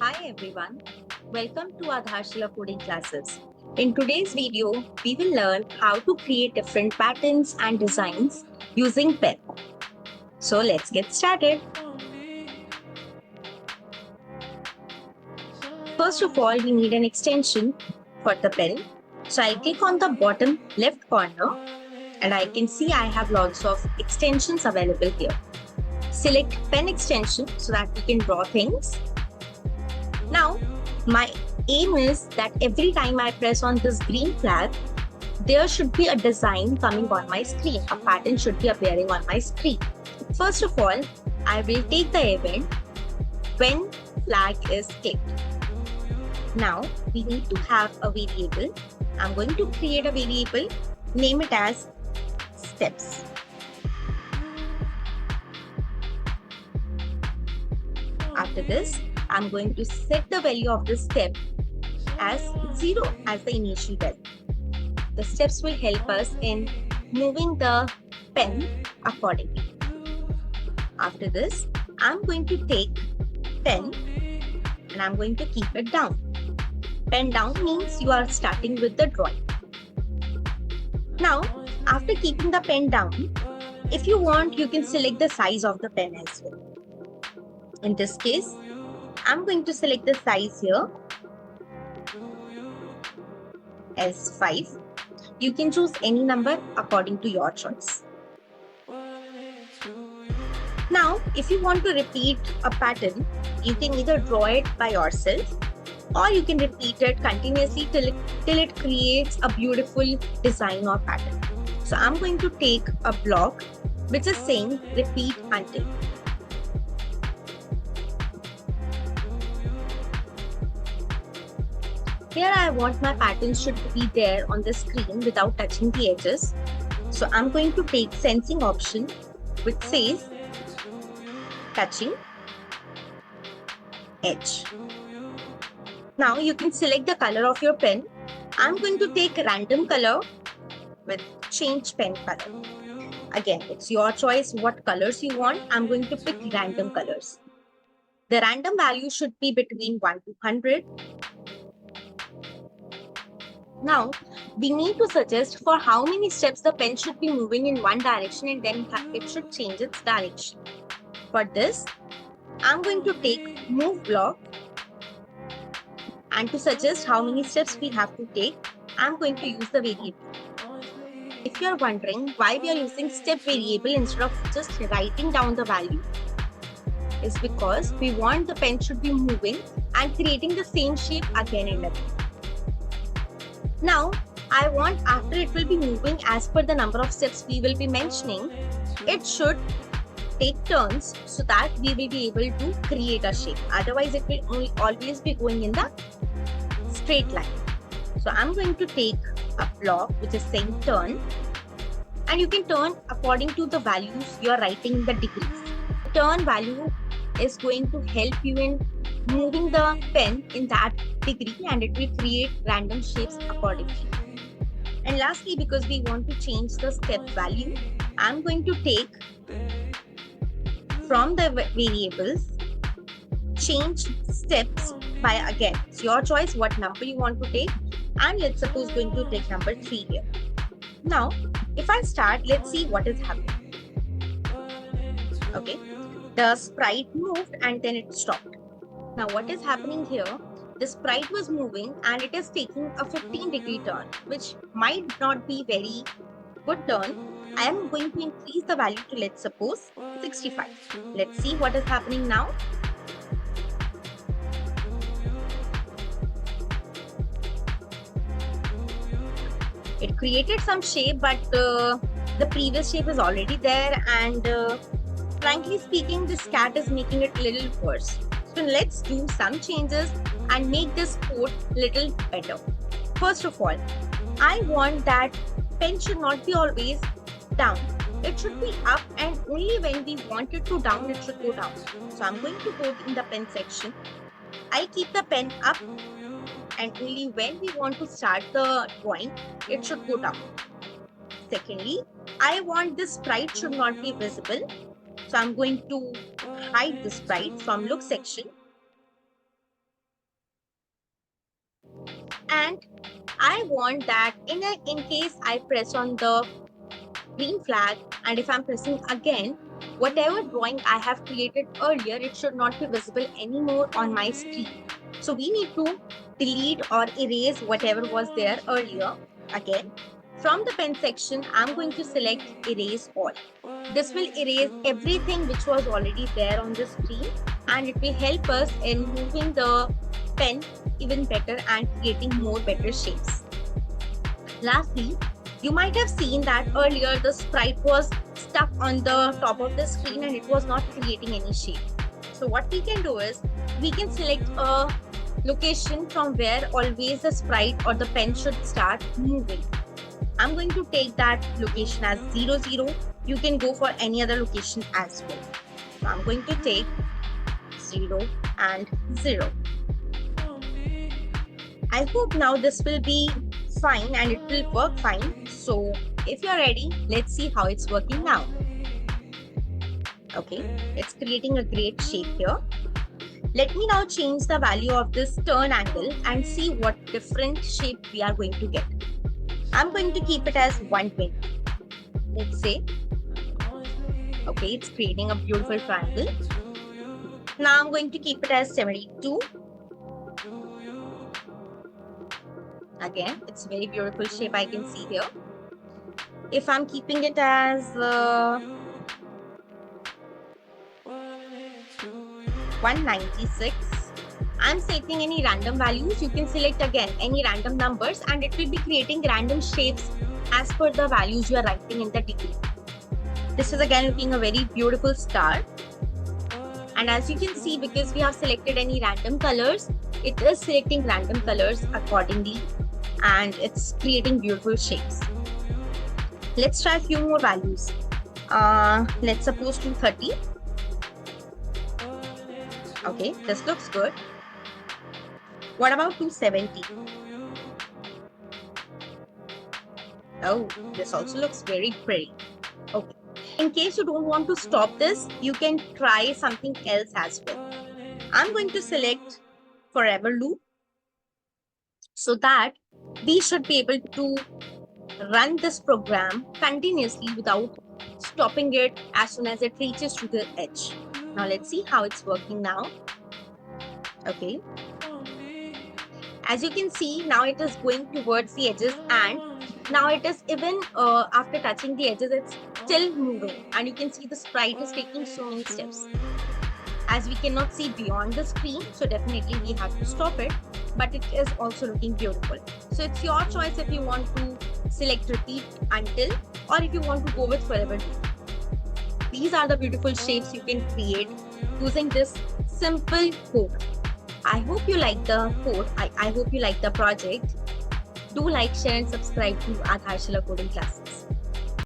Hi everyone, welcome to Adharshila coding classes. In today's video, we will learn how to create different patterns and designs using pen. So let's get started. First of all, we need an extension for the pen. So I'll click on the bottom left corner and I can see I have lots of extensions available here. Select pen extension so that we can draw things. Now, my aim is that every time I press on this green flag, there should be a design coming on my screen. A pattern should be appearing on my screen. First of all, I will take the event when flag is clicked. Now, we need to have a variable. I'm going to create a variable, name it as steps. After this, I'm going to set the value of this step as 0 as the initial value. The steps will help us in moving the pen accordingly. After this, I'm going to take pen and I'm going to keep it down. Pen down means you are starting with the drawing. Now, after keeping the pen down, if you want, you can select the size of the pen as well. In this case, I'm going to select the size here as 5. You can choose any number according to your choice. Now, if you want to repeat a pattern, you can either draw it by yourself or you can repeat it continuously till it creates a beautiful design or pattern. So I'm going to take a block which is saying repeat until. Here I want my pattern should be there on the screen without touching the edges. So I'm going to take sensing option which says touching edge. Now you can select the color of your pen. I'm going to take random color with change pen color. Again, it's your choice what colors you want. I'm going to pick random colors. The random value should be between 1 to 100. Now, we need to suggest for how many steps the pen should be moving in one direction and then it should change its direction. For this, I'm going to take move block, and to suggest how many steps we have to take, I'm going to use the variable. If you are wondering why we are using step variable instead of just writing down the value, is because we want the pen should be moving and creating the same shape again and again. Now, I want after it will be moving as per the number of steps we will be mentioning, it should take turns so that we will be able to create a shape. Otherwise, it will always be going in the straight line. So I'm going to take a block which is saying turn, and you can turn according to the values you are writing in the degrees. The turn value is going to help you in moving the pen in that degree and it will create random shapes accordingly. And lastly, because we want to change the step value, I'm going to take from the variables change steps by, again, it's your choice what number you want to take, and let's suppose going to take number 3 here. Now, if I start, let's see what is happening. Okay, the sprite moved and then it stopped. Now what is happening here? The sprite was moving and it is taking a 15-degree turn, which might not be very good turn. I am going to increase the value to, let's suppose, 65. Let's see what is happening now. It created some shape, but the previous shape is already there, and frankly speaking, this cat is making it a little worse. So let's do some changes and make this code little better. First of all, I want that pen should not be always down. It should be up, and only when we want it to down, it should go down. So I'm going to go in the pen section. I keep the pen up, and only when we want to start the drawing, it should go down. Secondly, I want this sprite should not be visible. So I'm going to hide the sprite from look section. And I want that in case I press on the green flag, and if I'm pressing again, whatever drawing I have created earlier, it should not be visible anymore on my screen. So we need to delete or erase whatever was there earlier. Again, from the pen section, I'm going to select erase all. This will erase everything which was already there on the screen, and it will help us in moving the pen even better and creating more better shapes. Lastly, you might have seen that earlier the sprite was stuck on the top of the screen and it was not creating any shape. So what we can do is we can select a location from where always the sprite or the pen should start moving. I'm going to take that location as 0, 0. You can go for any other location as well. So I'm going to take 0 and 0. I hope now this will be fine and it will work fine. So if you're ready, let's see how it's working now. Okay, it's creating a great shape here. Let me now change the value of this turn angle and see what different shape we are going to get. I'm going to keep it as 120. Let's say. Okay, it's creating a beautiful triangle. Now I'm going to keep it as 72. Again, it's a very beautiful shape I can see here. If I'm keeping it as 196, I'm setting any random values. You can select again any random numbers and it will be creating random shapes as per the values you are writing in the degree. This is again looking a very beautiful star. And as you can see, because we have selected any random colors, it is selecting random colors accordingly and it's creating beautiful shapes. Let's try a few more values. Let's suppose 230. Okay, this looks good. What about 270? Oh, this also looks very pretty. Okay. In case you don't want to stop this, you can try something else as well. I'm going to select forever loop so that we should be able to run this program continuously without stopping it as soon as it reaches to the edge. Now let's see how it's working now. Okay. As you can see, now it is going towards the edges and now it is even after touching the edges, it's still moving. And you can see the sprite is taking so many steps. As we cannot see beyond the screen, so definitely we have to stop it. But it is also looking beautiful. So it's your choice if you want to select repeat until or if you want to go with forever. These are the beautiful shapes you can create using this simple code. I hope you like the code. I hope you like the project. Do like, share and subscribe to Aadharshila coding classes.